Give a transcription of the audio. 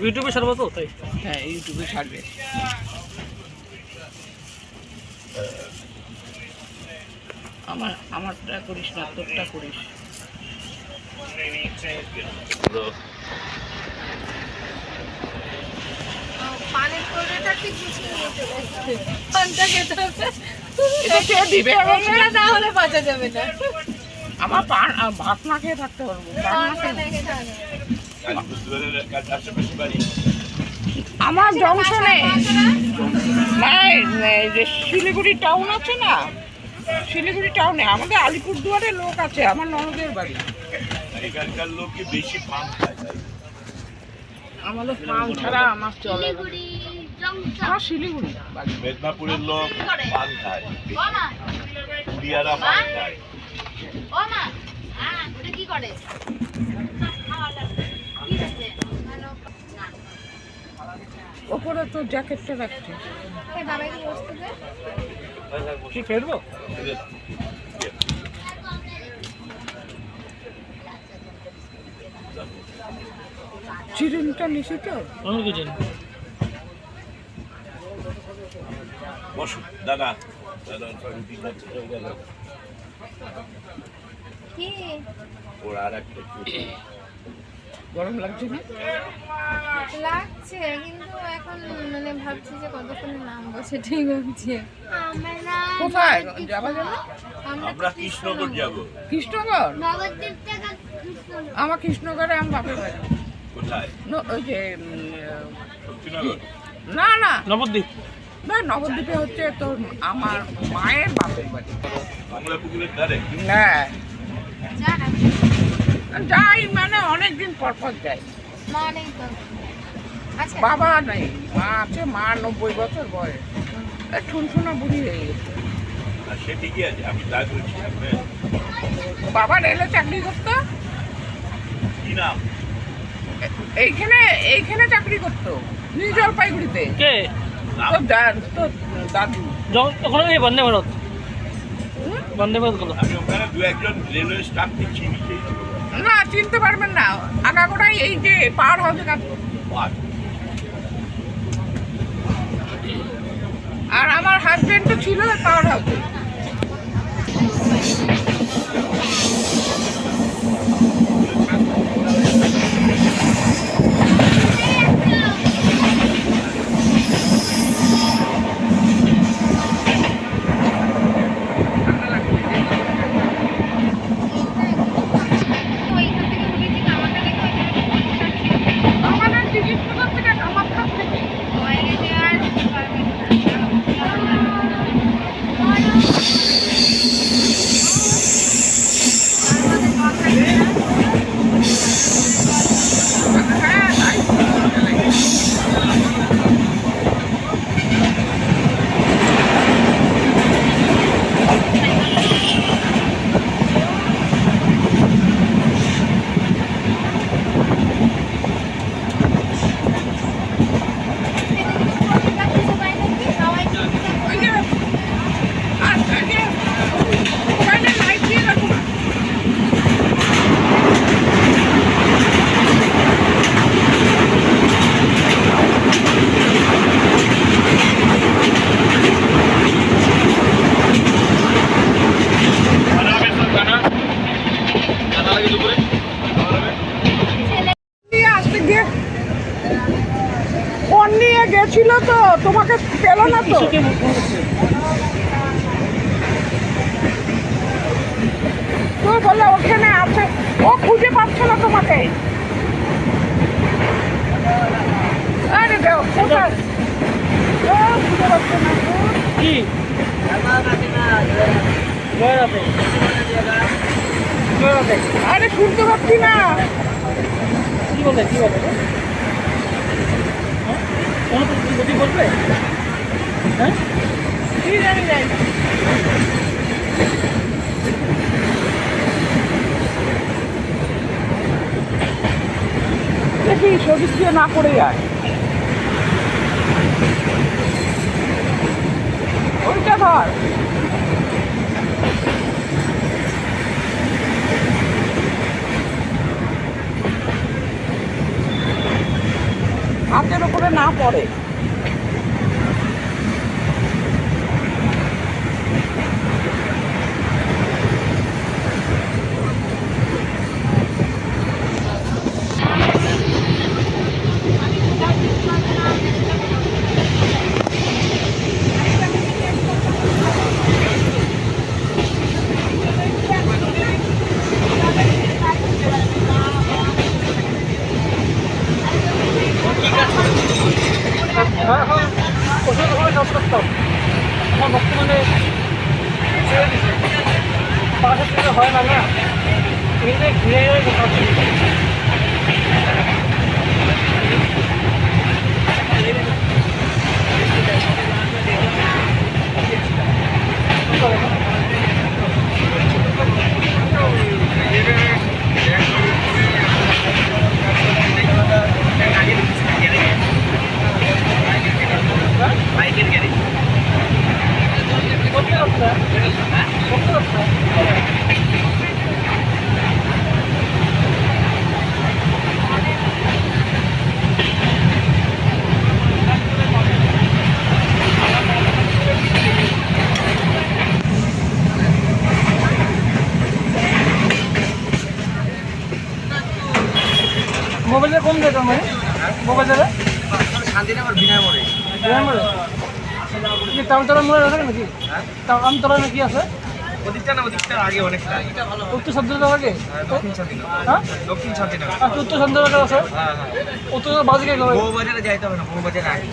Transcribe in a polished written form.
ইউটিউবে ছাড়বো তো তাই? হ্যাঁ ইউটিউবে ছাড়বে। আমারটা করিস না, তোরটা করিস। আমার ভাত না খেয়ে থাকতে পারবো। আমার জংশনে যে শিলিগুড়ি টাউন আছে না, শিলিগুড়ি টাউনে আমাদের আলিপুরদুয়ারে লোক আছে, আমার ননদের বাড়ি। এখানকার লোককে বেশি পান খায়, আমাদের পান ছাড়া আমার চলে না। আমার শিলিগুড়ি মেদিনীপুরের লোক পান খায়, পুরিয়ারা পান খায়। ওপরে তো জ্যাকেটটা রাখছে। কি ফেলবো? চিরুনিটা নিছি তো আমি কি জানি। বসুন দাদা, ওর আর একটা গরম লাগছে না? লাগছে কিন্তু এখন মানে ভাবছি যে কতক্ষণে নামবো সেটাই ভাবছি। কোথায় যাবা যাবে? আমরা কৃষ্ণনগর যাব। কৃষ্ণনগর? আমার কৃষ্ণনগরে আমার বাপের বাড়ি। কোথায়? ওই যে শক্তিনগর? না না নবদ্বীপ। না, নবদ্বীপে হচ্ছে তোর আমার মায়ের বাপের বাড়ি। বাংলা পুকুরের ধারে? হ্যাঁ যাই, মানে অনেকদিন পর পর যাই। বাবা নেই, মা আছে, মা 90 বছর বয়স, ঠুনঠুনা বুড়ি হয়ে গেছে। সে ঠিকই আছে, আমি তাই বলছি। বাবা রেলে চাকরি করতো। কি নাম? এইখানে চাকরি করতো, নিউ জলপাইগুড়িতে। কে? তোর দাদু। ওখানে এই বন্দে ভারত, বন্দে ভারত গুলো। আমি ওখানে দু একজন রেলওয়ে স্টাফকে চিনি। না, চিনতে পারবেন না, আগাগোড়াই এই যে পাওয়ার হাউসে কাজ করতো। আর আমার হাজবেন্ড তো ছিল পাওয়ার হাউসে। গেছিল তো, তোমাকে পেল না তো। তুই বললে ওখানে আছে, ও খুঁজে পাচ্ছে না তোমাকে। আরে দেও কোথায়, ও খুঁজে পাচ্ছে না। কি আরে শুনতে পাচ্ছি না। কি বলে বলবে? হ্যাঁ কি জানি যাই দেখি সবুজ দিয়ে না পড়ে যায়। ওইটা ধর। হাতের ওপরে না পড়ে। এখন ওষুধ ওখানে কাজ করতাম, আমার বর্তমানে ছেড়ে দিচ্ছে, পাশের থেকে হয় না, এখানে ঘিরে ঘিরে কাজ করছি। করতে লাগছে, করতে লাগছে। মোবাইলে কম দেয় তার মানে মোবাইলে শান্তিনগর বিনয়মরে কি তালতলা মোড়ে আছে নাকি? আমতলা নাকি আছে? ওদিকটা না, ওদিকটা আগে অনেকটা উত্তর শান্তিনগর আগে, দক্ষিণ শান্তিনগর। হ্যাঁ দক্ষিণ শান্তিনগর। আচ্ছা উত্তর শান্তিনগর আছে, হ্যাঁ হ্যাঁ, উত্তর বাজে গেল। বউবাজারে যাইতে হবে না, বউবাজারে আগে